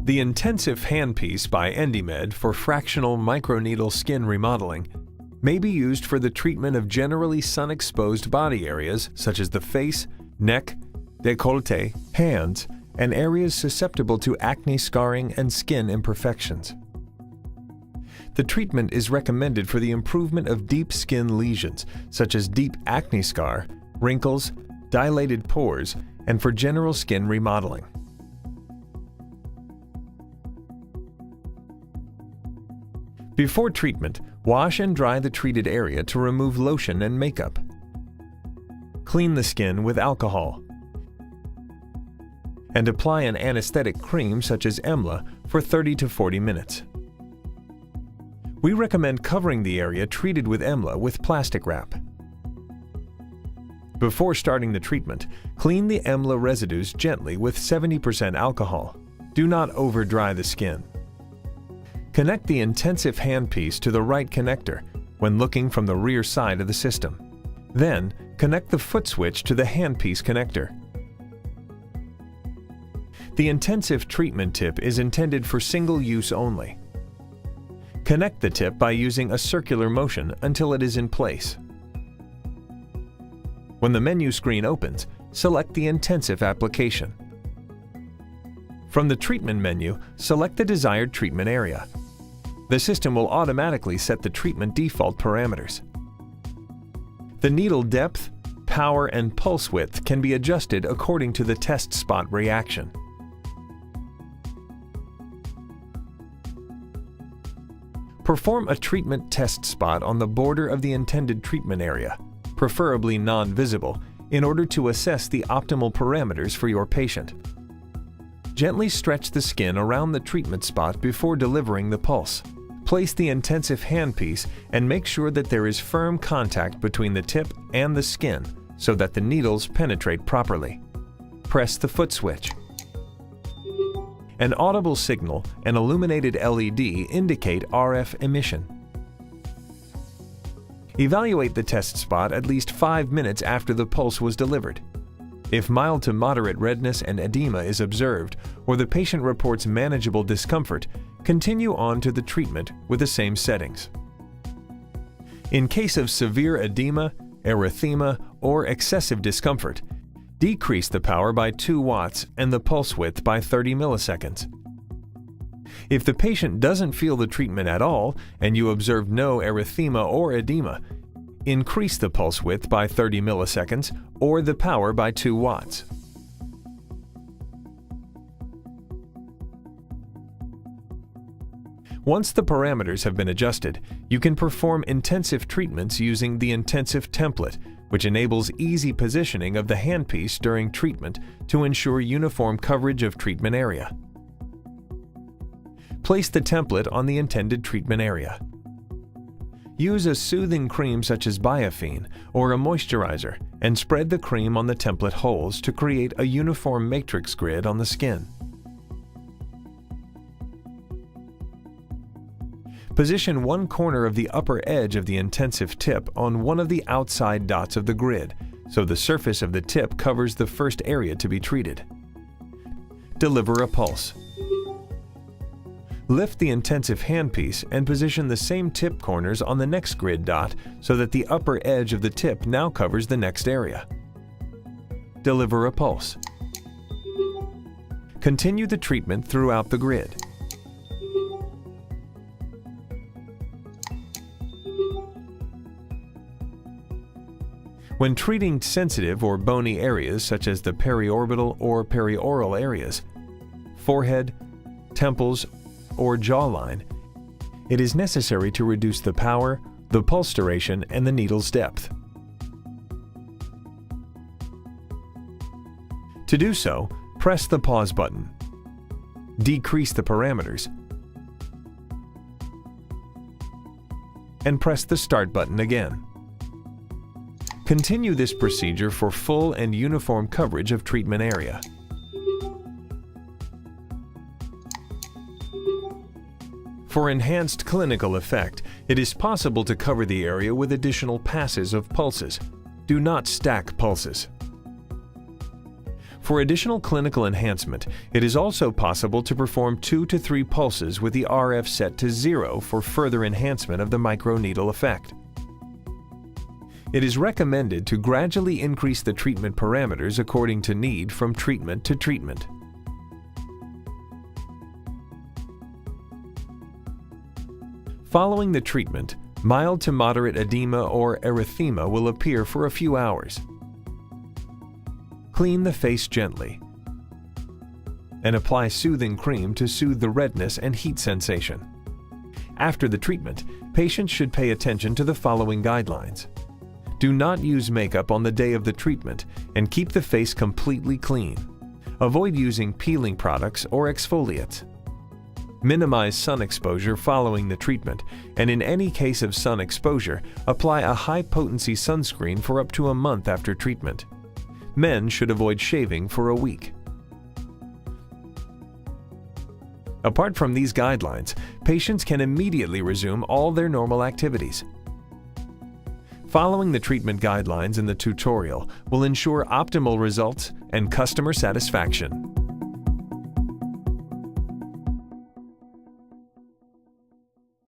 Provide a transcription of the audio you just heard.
The Intensif handpiece by Endymed for fractional microneedle skin remodeling may be used for the treatment of generally sun-exposed body areas such as the face, neck, décolleté, hands, and areas susceptible to acne scarring and skin imperfections. The treatment is recommended for the improvement of deep skin lesions such as deep acne scar, wrinkles, dilated pores, and for general skin remodeling. Before treatment, wash and dry the treated area to remove lotion and makeup. Clean the skin with alcohol. And apply an anesthetic cream such as Emla for 30 to 40 minutes. We recommend covering the area treated with Emla with plastic wrap. Before starting the treatment, clean the Emla residues gently with 70% alcohol. Do not over-dry the skin. Connect the Intensif handpiece to the right connector when looking from the rear side of the system. Then, connect the foot switch to the handpiece connector. The Intensif treatment tip is intended for single use only. Connect the tip by using a circular motion until it is in place. When the menu screen opens, select the Intensif application. From the treatment menu, select the desired treatment area. The system will automatically set the treatment default parameters. The needle depth, power, and pulse width can be adjusted according to the test spot reaction. Perform a treatment test spot on the border of the intended treatment area, preferably non-visible, in order to assess the optimal parameters for your patient. Gently stretch the skin around the treatment spot before delivering the pulse. Place the Intensif handpiece and make sure that there is firm contact between the tip and the skin so that the needles penetrate properly. Press the foot switch. An audible signal and illuminated LED indicate RF emission. Evaluate the test spot at least 5 minutes after the pulse was delivered. If mild to moderate redness and edema is observed, or the patient reports manageable discomfort, continue on to the treatment with the same settings. In case of severe edema, erythema, or excessive discomfort, decrease the power by 2 watts and the pulse width by 30 milliseconds. If the patient doesn't feel the treatment at all and you observe no erythema or edema, increase the pulse width by 30 milliseconds or the power by 2 watts. Once the parameters have been adjusted, you can perform Intensif treatments using the Intensif template, which enables easy positioning of the handpiece during treatment to ensure uniform coverage of treatment area. Place the template on the intended treatment area. Use a soothing cream such as Biofine or a moisturizer and spread the cream on the template holes to create a uniform matrix grid on the skin. Position one corner of the upper edge of the Intensif tip on one of the outside dots of the grid, so the surface of the tip covers the first area to be treated. Deliver a pulse. Lift the Intensif handpiece and position the same tip corners on the next grid dot so that the upper edge of the tip now covers the next area. Deliver a pulse. Continue the treatment throughout the grid. When treating sensitive or bony areas such as the periorbital or perioral areas, forehead, temples, or jawline, it is necessary to reduce the power, the pulse duration, and the needle's depth. To do so, press the pause button. Decrease the parameters, and press the start button again. Continue this procedure for full and uniform coverage of treatment area. For enhanced clinical effect, it is possible to cover the area with additional passes of pulses. Do not stack pulses. For additional clinical enhancement, it is also possible to perform 2 to 3 pulses with the RF set to 0 for further enhancement of the microneedle effect. It is recommended to gradually increase the treatment parameters according to need from treatment to treatment. Following the treatment, mild to moderate edema or erythema will appear for a few hours. Clean the face gently and apply soothing cream to soothe the redness and heat sensation. After the treatment, patients should pay attention to the following guidelines. Do not use makeup on the day of the treatment and keep the face completely clean. Avoid using peeling products or exfoliates. Minimize sun exposure following the treatment, and in any case of sun exposure, apply a high-potency sunscreen for up to a month after treatment. Men should avoid shaving for a week. Apart from these guidelines, patients can immediately resume all their normal activities. Following the treatment guidelines in the tutorial will ensure optimal results and customer satisfaction.